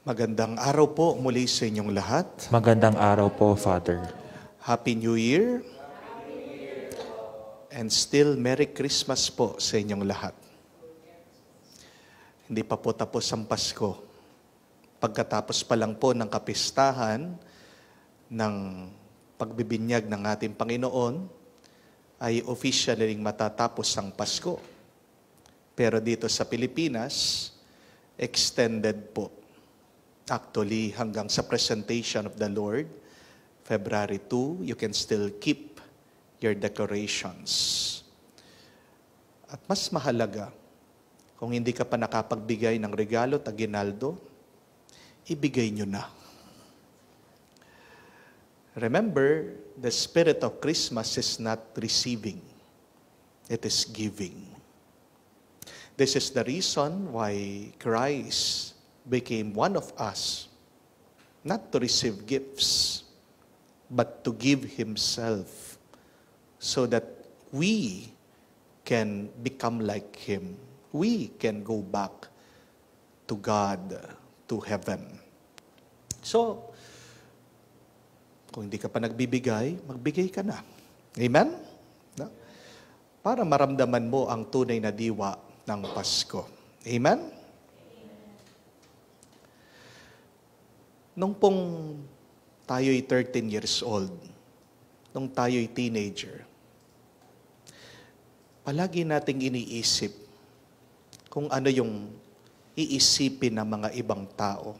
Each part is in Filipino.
Magandang araw po muli sa inyong lahat. Magandang araw po, Father. Happy New Year. And still Merry Christmas po sa inyong lahat. Hindi pa po tapos ang Pasko. Pagkatapos pa lang po ng kapistahan ng pagbibinyag ng ating Panginoon, ay officially matatapos ang Pasko. Pero dito sa Pilipinas, extended po. Actually, hanggang sa presentation of the Lord, February 2, you can still keep your decorations. At mas mahalaga, kung hindi ka pa nakapagbigay ng regalo at aginaldo, ibigay nyo na. Remember, the spirit of Christmas is not receiving. It is giving. This is the reason why Christ became one of us, not to receive gifts, but to give Himself so that we can become like Him. We can go back to God, to heaven. So, kung hindi ka pa nagbibigay, magbigay ka na. Amen? No? Para maramdaman mo ang tunay na diwa ng Pasko. Amen? Nung pong tayo'y 13 years old, nung tayo'y teenager, palagi nating iniisip kung ano yung iisipin ng mga ibang tao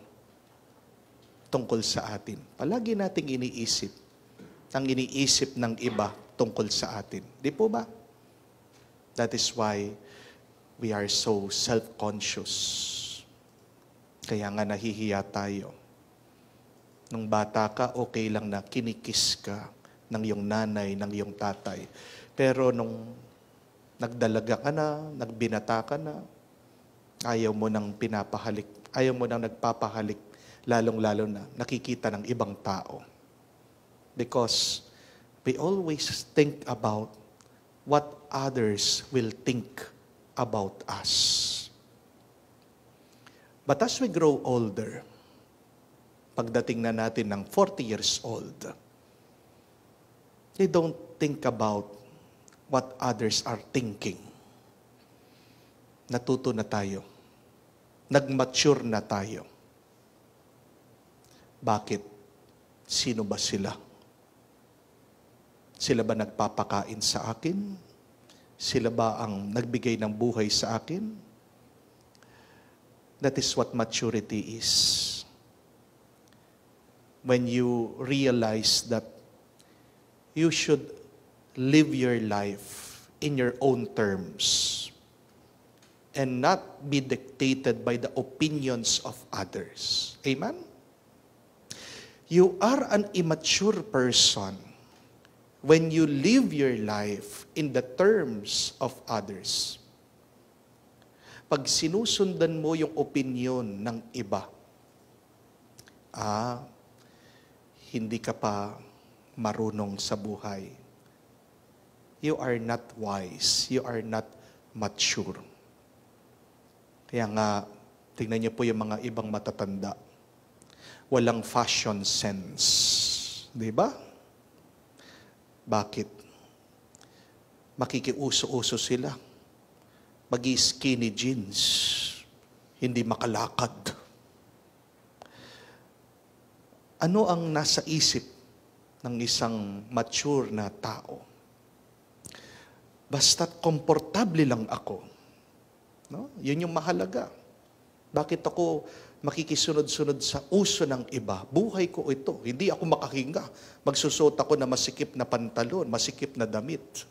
tungkol sa atin. Palagi nating iniisip ang iniisip ng iba tungkol sa atin. Di po ba? That is why we are so self-conscious. Kaya nga nahihiya tayo. Nung bata ka, okay lang na kinikis ka ng iyong nanay, ng iyong tatay. Pero nung nagdalaga ka na, nagbinata ka na, ayaw mo nang pinapahalik, ayaw mo nang nagpapahalik, lalong-lalo na nakikita ng ibang tao. Because we always think about what others will think about us. But as we grow older, pagdating na natin ng 40 years old, they don't think about what others are thinking. Natuto na tayo. Nag-mature na tayo. Bakit? Sino ba sila? Sila ba nagpapakain sa akin? Sila ba ang nagbigay ng buhay sa akin? That is what maturity is. When you realize that you should live your life in your own terms and not be dictated by the opinions of others. Amen? You are an immature person when you live your life in the terms of others. Pag sinusundan mo yung opinion ng iba, hindi ka pa marunong sa buhay. You are not wise. You are not mature. Kaya nga, tingnan niyo po yung mga ibang matatanda. Walang fashion sense. Di ba? Bakit? Makikiuso-uso sila. Mag-skinny jeans. Hindi makalakad. Ano ang nasa isip ng isang mature na tao? Basta't komportable lang ako. No? Yun yung mahalaga. Bakit ako makikisunod-sunod sa uso ng iba? Buhay ko ito. Hindi ako makahinga. Magsusot ako na masikip na pantalon, masikip na damit.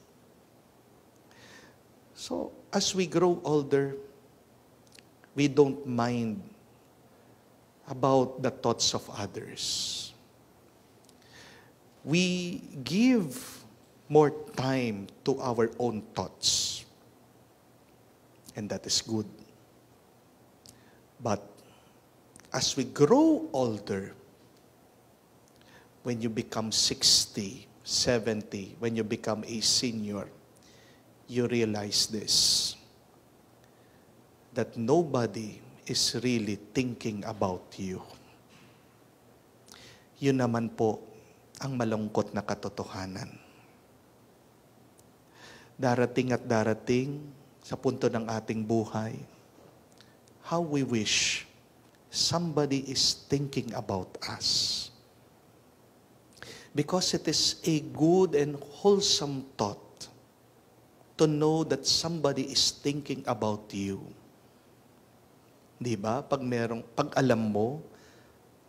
So, as we grow older, we don't mind about the thoughts of others. We give more time to our own thoughts. And that is good. But as we grow older, when you become 60, 70, when you become a senior, you realize this, that nobody is really thinking about you. Yun naman po ang malungkot na katotohanan. Darating at darating sa punto ng ating buhay, how we wish somebody is thinking about us. Because it is a good and wholesome thought to know that somebody is thinking about you. Di ba? Pag alam mo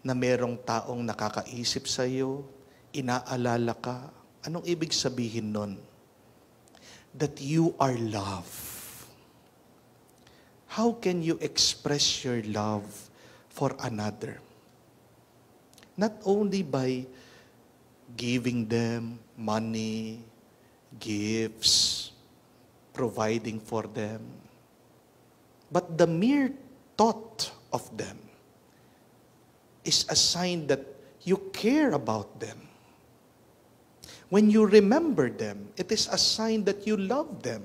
na merong taong nakakaisip sa iyo, inaalala ka, anong ibig sabihin nun? That you are loved. How can you express your love for another? Not only by giving them money, gifts, providing for them, but the mere thought of them is a sign that you care about them. When you remember them, it is a sign that you love them.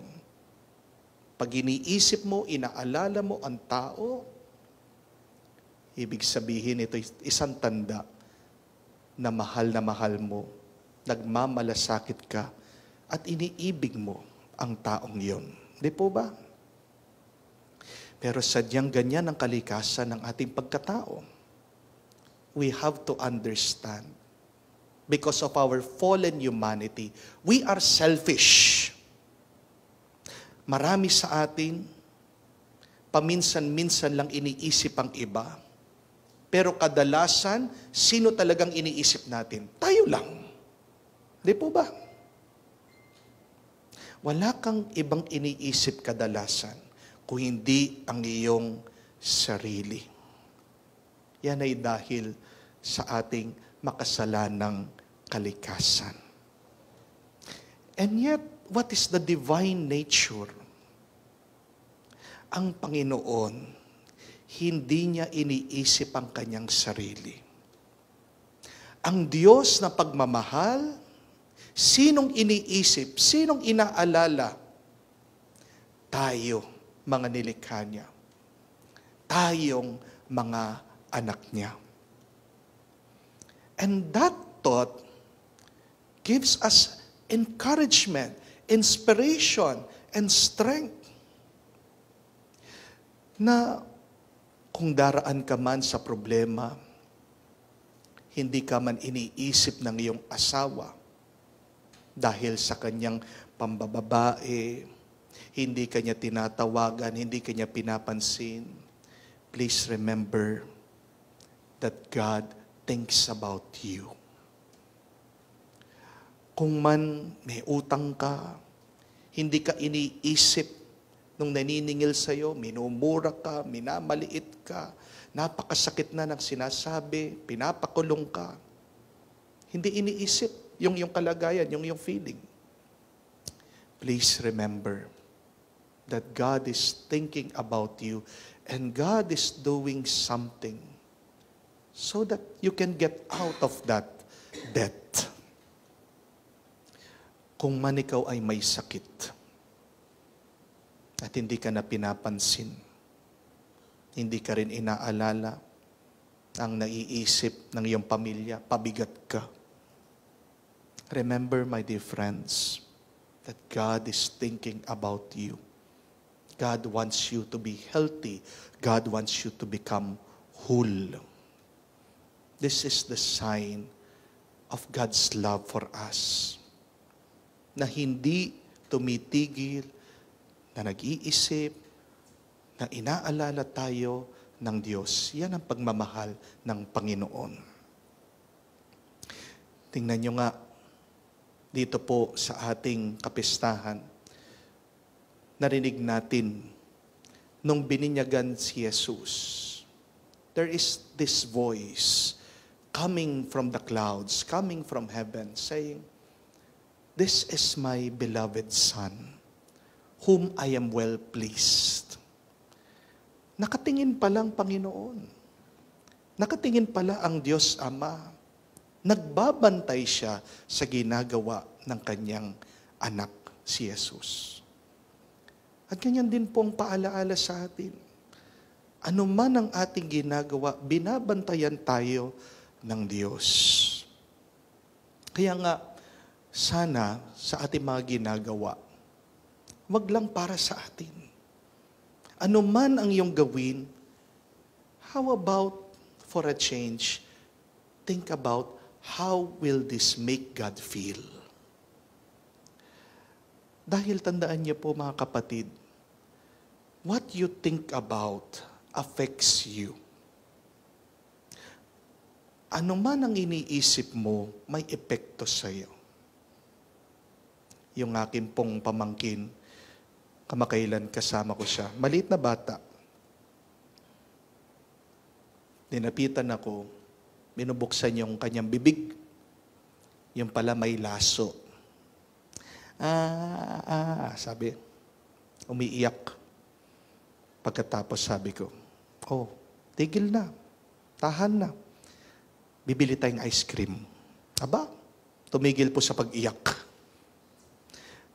Pag iniisip mo, inaalala mo ang tao, ibig sabihin ito isang tanda na mahal mo, nagmamalasakit ka, at iniibig mo ang taong yon. Di po ba? Pero sadyang ganyan ang kalikasan ng ating pagkatao. We have to understand, because of our fallen humanity, we are selfish. Marami sa atin, paminsan-minsan lang iniisip ang iba. Pero kadalasan, sino talagang iniisip natin? Tayo lang. Di po ba? Wala kang ibang iniisip kadalasan kung hindi ang iyong sarili. Yan ay dahil sa ating makasalanang kalikasan. And yet, what is the divine nature? Ang Panginoon, hindi niya iniisip ang kanyang sarili. Ang Diyos na pagmamahal, sinong iniisip, sinong inaalala? Tayo, mga nilikha niya. Tayong mga anak niya. And that thought gives us encouragement, inspiration, and strength. Na kung daraan ka man sa problema, hindi ka man iniisip ng iyong asawa dahil sa kanyang pambababae, hindi kanya tinatawagan, hindi kanya pinapansin, please remember that God thinks about you. Kung man may utang ka, hindi ka iniisip nung naniningil sa'yo, minumura ka, minamaliit ka, napakasakit na ng sinasabi, pinapakulong ka. Hindi iniisip yung kalagayan, yung feeling. Please remember that God is thinking about you and God is doing something so that you can get out of that debt. Kung man ikaw ay may sakit at hindi ka na pinapansin, hindi ka rin inaalala ang naiisip ng iyong pamilya, pabigat ka. Remember, my dear friends, that God is thinking about you. God wants you to be healthy. God wants you to become whole. This is the sign of God's love for us. Na hindi tumitigil, na nag-iisip, na inaalala tayo ng Diyos. Yan ang pagmamahal ng Panginoon. Tingnan nyo nga, dito po sa ating kapistahan, narinig natin nung bininyagan si Jesus. There is this voice coming from the clouds, coming from heaven, saying, "This is my beloved Son, whom I am well pleased." Nakatingin pala ang Panginoon. Nakatingin pala ang Diyos Ama. Nagbabantay siya sa ginagawa ng kanyang anak, si Jesus. At ganyan din pong paalaala sa atin. Ano man ang ating ginagawa, binabantayan tayo ng Diyos. Kaya nga, sana sa ating mga ginagawa, wag lang para sa atin. Ano man ang iyong gawin, how about for a change, think about how will this make God feel? Dahil tandaan niyo po mga kapatid, what you think about affects you. Ano man ang iniisip mo, may epekto sa iyo. Yung akin pong pamangkin, kamakailan kasama ko siya, maliit na bata. Dinapitan ako, binubuksan yung kanyang bibig. Yung pala may laso. Sabi, umiiyak. Pagkatapos sabi ko, tigil na, tahan na. Bibili tayong ice cream. Aba, tumigil po sa pag-iyak.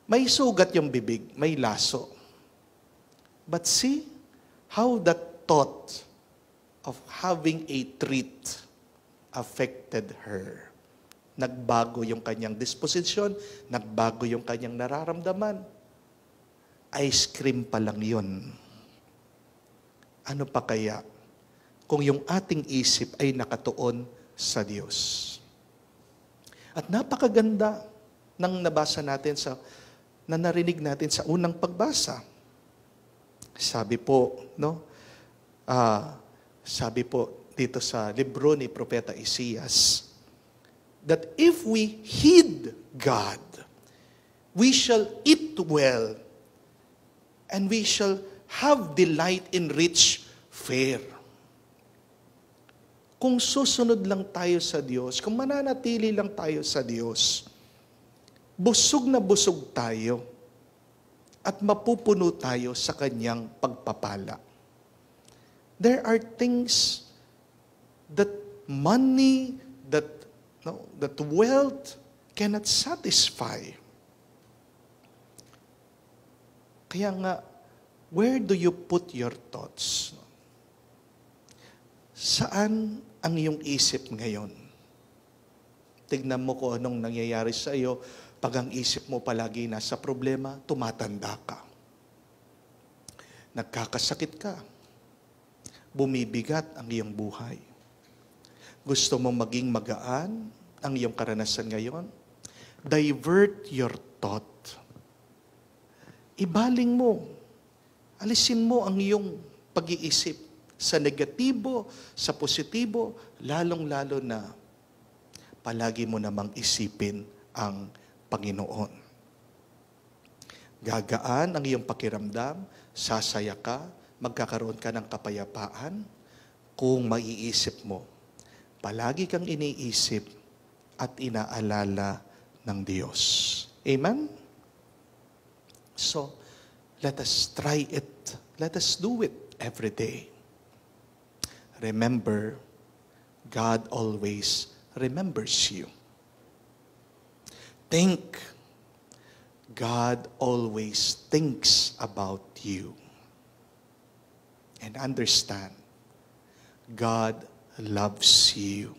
May sugat yung bibig, may laso. But see how that thought of having a treat affected her. Nagbago yung kanyang disposisyon, nagbago yung kanyang nararamdaman. Ice cream pa lang yun. Ano pa kaya kung yung ating isip ay nakatuon sa Diyos? At napakaganda ng nabasa natin na narinig natin sa unang pagbasa. Sabi po, sabi po dito sa libro ni Propeta Isaias, that if we heed God, we shall eat well, and we shall have delight in rich fare. Kung susunod lang tayo sa Diyos, kung mananatili lang tayo sa Diyos, busog na busog tayo at mapupuno tayo sa Kanyang pagpapala. There are things that money, that wealth cannot satisfy. Kaya nga, where do you put your thoughts? Saan ang iyong isip ngayon? Tignan mo kung anong nangyayari sa iyo. Pag ang isip mo palagi nasa problema, tumatanda ka. Nagkakasakit ka. Bumibigat ang iyong buhay. Gusto mong maging magaan ang iyong karanasan ngayon? Divert your thought. Ibaling mo. Alisin mo ang iyong pag-iisip sa negatibo, sa positibo, lalong-lalo na palagi mo namang isipin ang Panginoon. Gagaan ang iyong pakiramdam, sasaya ka, magkakaroon ka ng kapayapaan kung maiisip mo. Palagi kang iniisip at inaalala ng Diyos. Amen? So, let us try it. Let us do it every day. Remember, God always remembers you. Think, God always thinks about you. And understand, God loves you.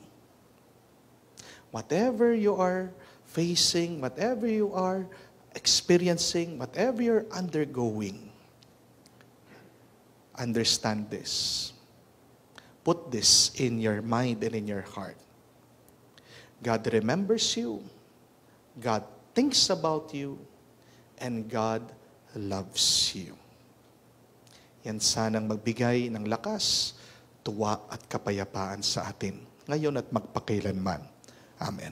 Whatever you are facing, whatever you are experiencing, whatever you're undergoing, understand this. Put this in your mind and in your heart. God remembers you. God thinks about you. And God loves you. Yan sanang magbigay ng lakas, tuwa at kapayapaan sa atin, ngayon at magpakailanman. Amen.